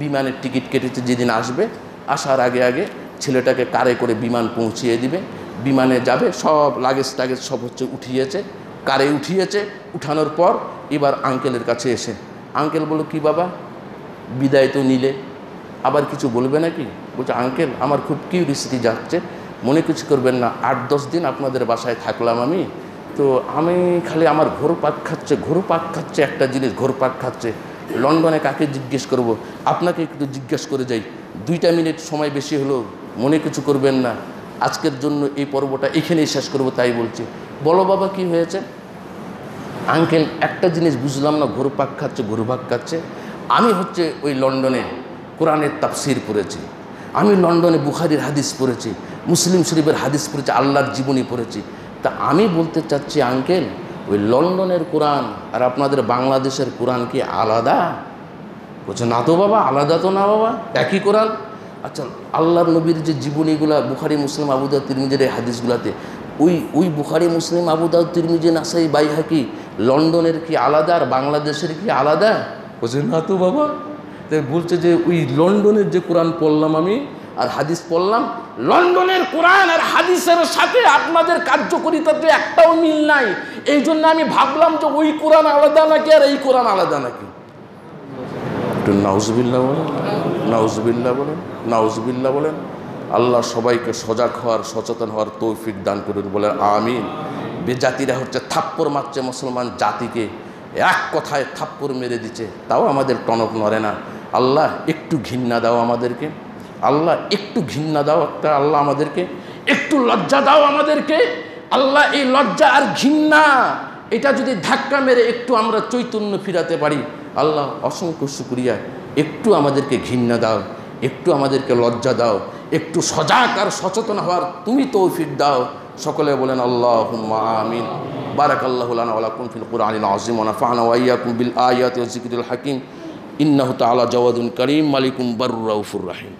বিমানের টিকিট কেটেছে, যেদিন আসবে, আসার আগে আগে ছেলেটাকে কারে করে বিমান পৌঁছিয়ে দিবে, বিমানে যাবে, সব লাগেজ টাগেজ সব হচ্ছে উঠিয়েছে, কারে উঠিয়েছে। উঠানোর পর এবার আঙ্কেলের কাছে এসে আঙ্কেল বলল, কি বাবা বিদায় তো নিলে, আবার কিছু বলবে নাকি? বলছে আঙ্কেল আমার খুব কিউরিসিটি যাচ্ছে, মনে কিছু করবেন না, 8-10 দিন আপনাদের বাসায় থাকলাম আমি, তো আমি খালি আমার ঘোরপাক খাচ্ছে একটা জিনিস, ঘোরপাক খাচ্ছে। লন্ডনে কাকে জিজ্ঞেস করব, আপনাকে একটু জিজ্ঞেস করে যাই, 2টা মিনিট সময় বেশি হলো, মনে কিছু করবেন না, আজকের জন্য এই পর্বটা এখানেই শেষ করব, তাই বলছি। বলো বাবা কি হয়েছে? আঙ্কেল একটা জিনিস বুঝলাম না, ঘোরপাক খাচ্ছে। আমি হচ্ছে ওই লন্ডনে কোরআনের তাফসির পড়েছি, আমি লন্ডনে বুখারীর হাদিস পড়েছি, মুসলিম শরীফের হাদিস পড়েছি, আল্লাহর জীবনী পড়েছি। তা আমি বলতে চাচ্ছি আঙ্কেল, ওই লন্ডনের কোরআন আর আপনাদের বাংলাদেশের কোরআন কি আলাদা? বলছে না তো বাবা, আলাদা তো না বাবা, একই কোরআন। আচ্ছা, আল্লাহর নবীর যে জীবনীগুলা বুখারী, মুসলিম, আবু দাউদ, তিরমিজির এই হাদিসগুলাতে, ওই বুখারী, মুসলিম, আবু দাউদ, তিরমিজি, নাসাই, বাইহাকি, লন্ডনের কি আলাদা আর বাংলাদেশের কি আলাদা? বলছে না তো বাবা। তাই বলছে যে ওই লন্ডনের যে কোরআন পড়লাম আমি আর হাদিস পড়লাম, লন্ডনের কোরআন আর হাদিসের সাথে আপনাদের কার্যকরিতাতে একটাও মিল নাই। এই জন্য আমি ভাবলাম যে ওই কোরআন আলাদা নাকি আর এই কোরআন আলাদা নাকি। একটু নাউজুবিল্লাহ বলেন, নাউজুবিল্লাহ বলেন, নাউজুবিল্লাহ বলেন। আল্লাহ সবাইকে সজাগ হওয়ার, সচেতন হওয়ার তৌফিক দান করুন, বলেন আমিন। বেজাতিরা হচ্ছে থাপ্পড় মারছে মুসলমান জাতিকে, এক কথায় থাপ্পড় মেরে দিচ্ছে, তাও আমাদের টনক নড়ে না। আল্লাহ একটু ঘৃণা দাও আমাদেরকে, আল্লাহ একটু ঘৃণা দাও একটা, আল্লাহ আমাদেরকে একটু লজ্জা দাও আমাদেরকে। আল্লাহ এই লজ্জা আর ঘৃণা এটা যদি ধাক্কা মেরে একটু আমরা চৈতন্য ফিরাতে পারি, আল্লাহ অসংখ্য শুকরিয়া। একটু আমাদেরকে ঘৃণা দাও, একটু আমাদেরকে লজ্জা দাও, একটু সজাগ আর সচেতন হওয়ার তুমি তৌফিক দাও। সকলে বলেন আল্লাহুম্মা আমিন। বারাকাল্লাহু লানা ওয়া লাকুম ফিল কুরআনিল আযীম ওয়া নাফা'না ওয়া ইয়্যাকুম বিল আয়াতি ওয়াজ যিকরিল হাকীম। ইন্নাহু তাআলা জাওয়াদুন কারীম মালিকুম বারুর রাউফুর রাহিম।